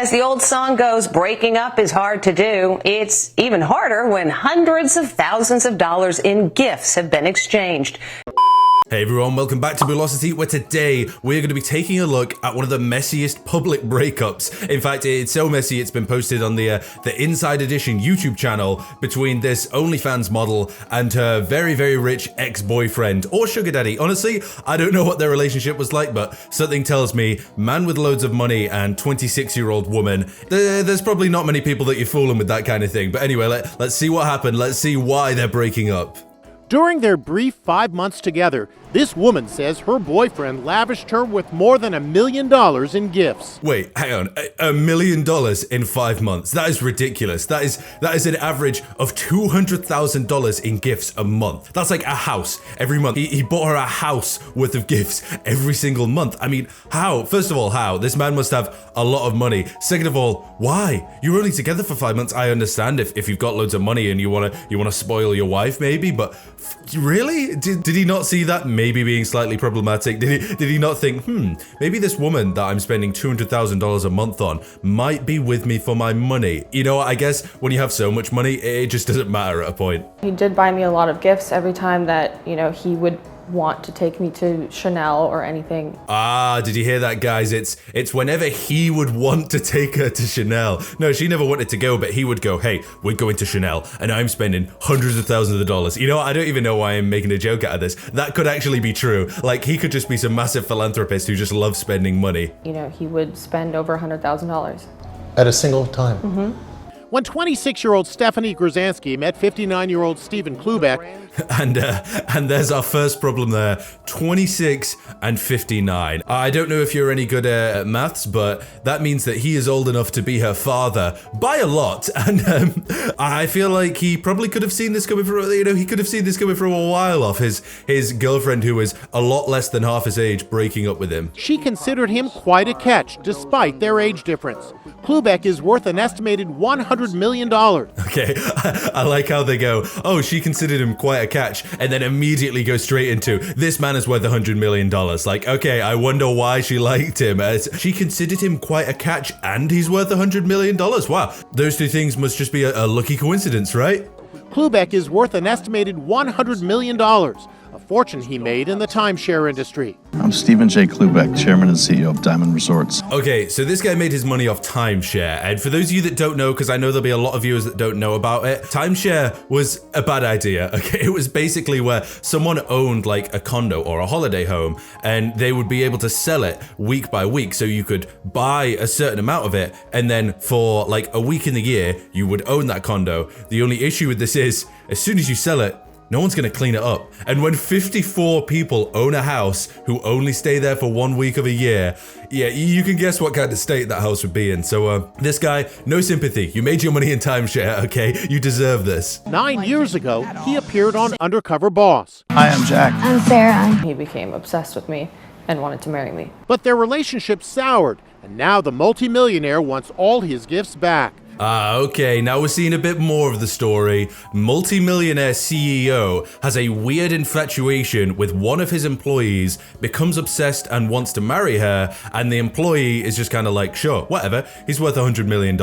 As the old song goes, breaking up is hard to do. It's even harder when hundreds of thousands of dollars in gifts have been exchanged. Hey everyone, welcome back to Boolosity, where today we're going to be taking a look at one of the messiest public breakups. In fact, it's so messy it's been posted on the Inside Edition YouTube channel between this OnlyFans model and her very, very rich ex-boyfriend or sugar daddy. Honestly, I don't know what their relationship was like, but something tells me man with loads of money and 26-year-old woman, there's probably not many people that you're fooling with that kind of thing. But anyway, let's see what happened. Let's see why they're breaking up. During their brief 5 months together, this woman says her boyfriend lavished her with more than $1 million in gifts. Wait, hang on. $1 million in 5 months. That is ridiculous. That is an average of $200,000 in gifts a month. That's like a house every month. He bought her a house worth of gifts every single month. I mean, how? First of all, how? This man must have a lot of money. Second of all, why? You're only together for 5 months. I understand if you've got loads of money and you wanna spoil your wife maybe, but really? Did he not see that maybe being slightly problematic? Did he not think, maybe this woman that I'm spending $200,000 a month on might be with me for my money? You know, I guess when you have so much money, it just doesn't matter at a point. He did buy me a lot of gifts every time that, he would want to take me to Chanel or anything. Ah, did you hear that, guys? It's whenever he would want to take her to Chanel. No, she never wanted to go, but he would go, hey, we're going to Chanel and I'm spending hundreds of thousands of dollars. You know, I don't even know why I'm making a joke out of this. That could actually be true. Like, he could just be some massive philanthropist who just loves spending money. He would spend over $100,000. At a single time? Mm-hmm. When 26-year-old Stephanie Grzansky met 59-year-old Stephen Klubeck, and there's our first problem there, 26 and 59. I don't know if you're any good at maths, but that means that he is old enough to be her father by a lot. And I feel like he probably could have seen this coming for, he could have seen this coming for a while off his girlfriend, who was a lot less than half his age, breaking up with him. She considered him quite a catch, despite their age difference. Klubeck is worth an estimated $100 million. Okay, I like how they go, oh, she considered him quite a catch, and then immediately go straight into, this man is worth $100 million. Like, okay, I wonder why she liked him. She considered him quite a catch, and he's worth $100 million. Wow, those two things must just be a lucky coincidence, right? Klubeck is worth an estimated $100 million, a fortune he made in the timeshare industry. I'm Stephen J. Klubeck, Chairman and CEO of Diamond Resorts. Okay, so this guy made his money off timeshare, and for those of you that don't know, because I know there'll be a lot of viewers that don't know about it, timeshare was a bad idea, okay? It was basically where someone owned like a condo or a holiday home, and they would be able to sell it week by week, so you could buy a certain amount of it, and then for like a week in the year, you would own that condo. The only issue with this is, as soon as you sell it, no one's gonna clean it up. And when 54 people own a house who only stay there for 1 week of a year, yeah, you can guess what kind of state that house would be in. So this guy, no sympathy. You made your money in timeshare, okay? You deserve this. 9 years ago, he appeared on Undercover Boss. Hi, I'm Jack. I'm Sarah. He became obsessed with me and wanted to marry me. But their relationship soured, and now the multimillionaire wants all his gifts back. Ah, okay, now we're seeing a bit more of the story. Multi-millionaire CEO has a weird infatuation with one of his employees, becomes obsessed and wants to marry her, and the employee is just kind of like, sure, whatever, he's worth $100 million.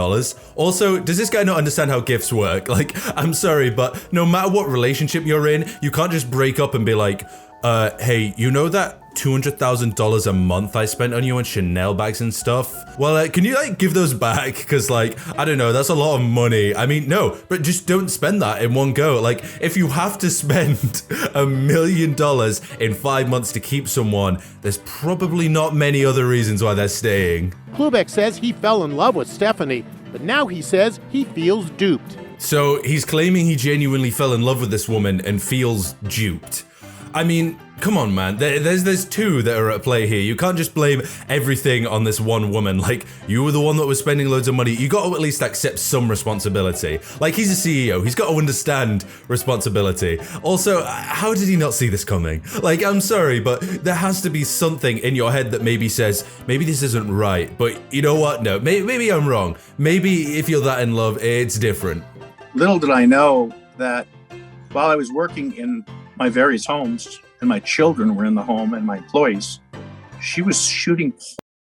Also, does this guy not understand how gifts work? Like, I'm sorry, but no matter what relationship you're in, you can't just break up and be like, hey, you know that $200,000 a month I spent on you on Chanel bags and stuff? Well, can you like give those back? Because like, I don't know, that's a lot of money. I mean, no, but just don't spend that in one go. Like, if you have to spend $1 million in 5 months to keep someone, there's probably not many other reasons why they're staying. Klubeck says he fell in love with Stephanie, but now he says he feels duped. So he's claiming he genuinely fell in love with this woman and feels duped. I mean, come on, man. There's two that are at play here. You can't just blame everything on this one woman. Like, you were the one that was spending loads of money. You got to at least accept some responsibility. Like, he's a CEO. He's got to understand responsibility. Also, how did he not see this coming? Like, I'm sorry, but there has to be something in your head that maybe says, maybe this isn't right. But you know what? No, maybe I'm wrong. Maybe if you're that in love, it's different. Little did I know that while I was working in my various homes and my children were in the home and my employees, she was shooting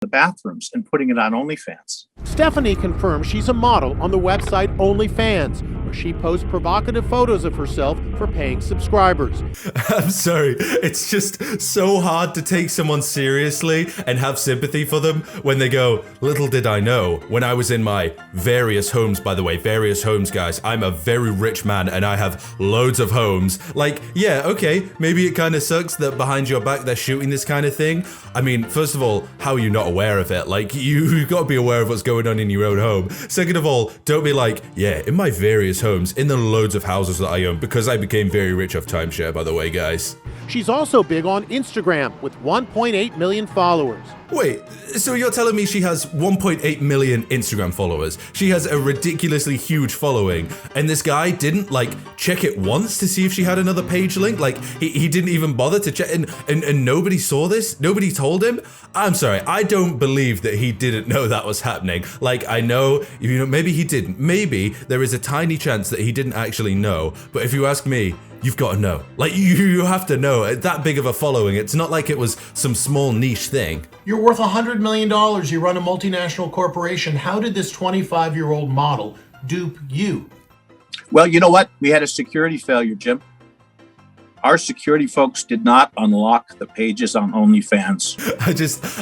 the bathrooms and putting it on OnlyFans. Stephanie confirms she's a model on the website OnlyFans, where she posts provocative photos of herself for paying subscribers. I'm sorry, it's just so hard to take someone seriously and have sympathy for them when they go, little did I know, when I was in my various homes, by the way, various homes, guys, I'm a very rich man and I have loads of homes. Like, yeah, okay, maybe it kind of sucks that behind your back they're shooting this kind of thing. I mean, first of all, how are you not aware of it? Like, you've got to be aware of what's going on in your own home. Second of all, don't be like, yeah, in my various homes, in the loads of houses that I own, because I became very rich off timeshare, by the way, guys. She's also big on Instagram with 1.8 million followers. Wait, so you're telling me she has 1.8 million Instagram followers? She has a ridiculously huge following, and this guy didn't, like, check it once to see if she had another page link? Like, he didn't even bother to check, and nobody saw this? Nobody told him? I'm sorry, I don't believe that he didn't know that was happening. Like, I know, you know, maybe he didn't. Maybe there is a tiny chance that he didn't actually know, but if you ask me, you've got to know. Like, you have to know. That big of a following, it's not like it was some small niche thing. You're worth $100 million. You run a multinational corporation. How did this 25-year-old model dupe you? Well, you know what? We had a security failure, Jim. Our security folks did not unlock the pages on OnlyFans.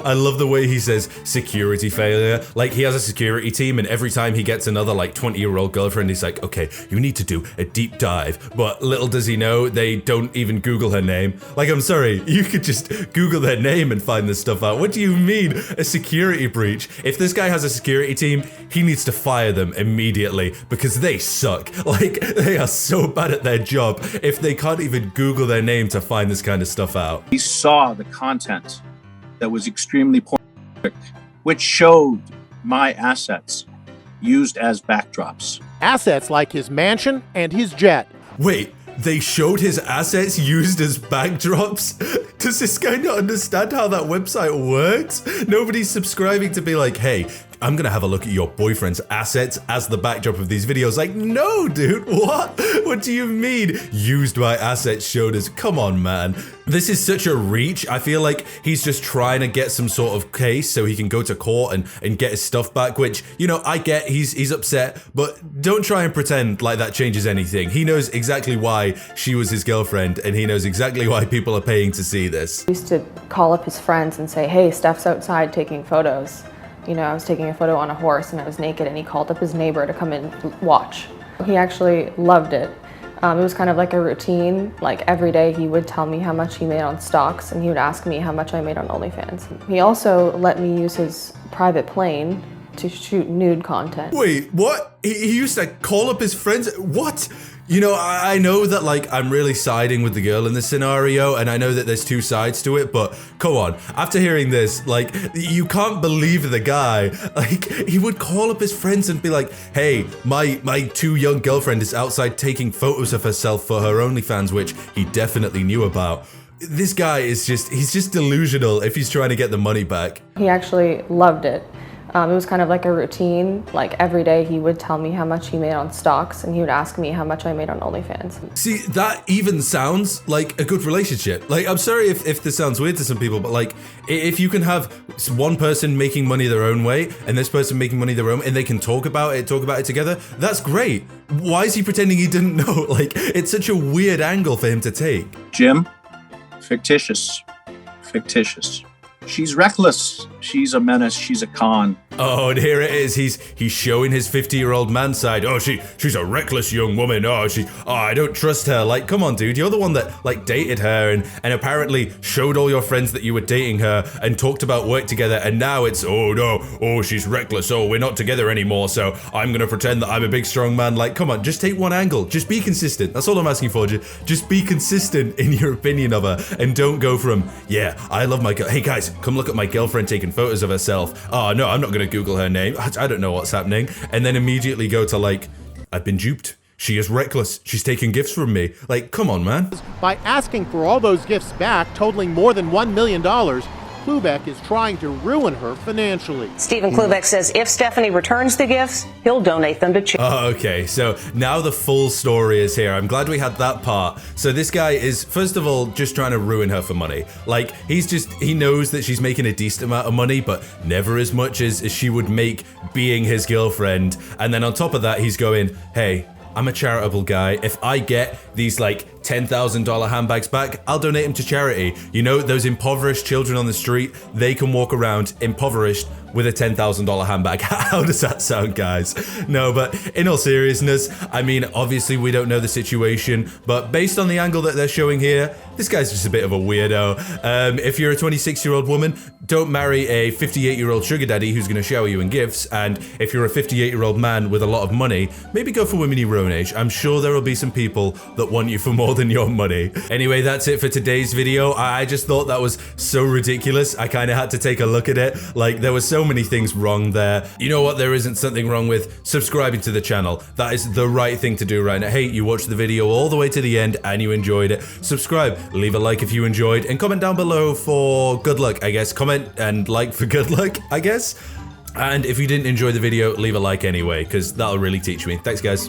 I love the way he says security failure. Like, he has a security team, and every time he gets another, like, 20-year-old girlfriend, he's like, okay, you need to do a deep dive. But little does he know, they don't even Google her name. Like, I'm sorry, you could just Google their name and find this stuff out. What do you mean, a security breach? If this guy has a security team, he needs to fire them immediately, because they suck. Like, they are so bad at their job if they can't even Google their name to find this kind of stuff out. He saw the content that was extremely pornographic, which showed my assets used as backdrops. Assets like his mansion and his jet. Wait, they showed his assets used as backdrops? Does this guy not understand how that website works? Nobody's subscribing to be like, hey, I'm gonna have a look at your boyfriend's assets as the backdrop of these videos. Like, no, dude, what? What do you mean? Used by assets showed as, come on, man. This is such a reach. I feel like he's just trying to get some sort of case so he can go to court and get his stuff back, which, you know, I get he's upset, but don't try and pretend like that changes anything. He knows exactly why she was his girlfriend, and he knows exactly why people are paying to see this. He used to call up his friends and say, hey, Steph's outside taking photos. You know, I was taking a photo on a horse and I was naked, and he called up his neighbor to come and watch. He actually loved it. It was kind of like a routine. Like, every day he would tell me how much he made on stocks, and he would ask me how much I made on OnlyFans. He also let me use his private plane to shoot nude content. Wait, what? He used to call up his friends? What? You know, I know that, like, I'm really siding with the girl in this scenario, and I know that there's two sides to it, but come on, after hearing this, like, you can't believe the guy. Like, he would call up his friends and be like, hey, my too young girlfriend is outside taking photos of herself for her OnlyFans, which he definitely knew about. This guy is he's just delusional if he's trying to get the money back. He actually loved it. It was kind of like a routine. Like, every day he would tell me how much he made on stocks, and he would ask me how much I made on OnlyFans. See, that even sounds like a good relationship. Like, I'm sorry if this sounds weird to some people, but like, if you can have one person making money their own way and this person making money their own, and they can talk about it together, that's great. Why is he pretending he didn't know? Like, it's such a weird angle for him to take. Jim, fictitious. She's reckless. She's a menace. She's a con. Oh, and here it is. He's showing his 50-year-old man side. Oh, she's a reckless young woman. Oh, I don't trust her. Like, come on, dude. You're the one that, like, dated her and apparently showed all your friends that you were dating her and talked about work together. And now it's, oh no, oh, she's reckless. Oh, we're not together anymore. So I'm gonna pretend that I'm a big, strong man. Like, come on, just take one angle. Just be consistent. That's all I'm asking for. Just be consistent in your opinion of her, and don't go from, yeah, I love my girl. Hey guys, come look at my girlfriend taking photos of herself. Oh no, I'm not gonna Google her name. I don't know what's happening. And then immediately go to, like, I've been duped. She is reckless. She's taking gifts from me. Like, come on, man. By asking for all those gifts back, totaling more than $1 million, Klubeck is trying to ruin her financially. Stephen Klubeck says if Stephanie returns the gifts, he'll donate them to charity. Oh, okay, so now the full story is here. I'm glad we had that part. So this guy is, first of all, just trying to ruin her for money. Like, he knows that she's making a decent amount of money, but never as much as she would make being his girlfriend. And then on top of that, he's going, hey, I'm a charitable guy. If I get these like $10,000 handbags back, I'll donate them to charity. You know, those impoverished children on the street, they can walk around impoverished with a $10,000 handbag. How does that sound, guys? No, but in all seriousness, I mean, obviously we don't know the situation, but based on the angle that they're showing here, this guy's just a bit of a weirdo. If you're a 26-year-old woman, don't marry a 58-year-old sugar daddy who's gonna shower you in gifts, and if you're a 58-year-old man with a lot of money, maybe go for women your own age. I'm sure there will be some people that want you for more than your money. Anyway, that's it for today's video. I just thought that was so ridiculous. I kind of had to take a look at it. Like, there was so many things wrong there. You know what there isn't something wrong with? Subscribing to the channel. That is the right thing to do right now. Hey, you watched the video all the way to the end and you enjoyed it. Subscribe, leave a like if you enjoyed, and comment down below for good luck, I guess. Comment and like for good luck, I guess. And if you didn't enjoy the video, leave a like anyway, because that'll really teach me. Thanks, guys.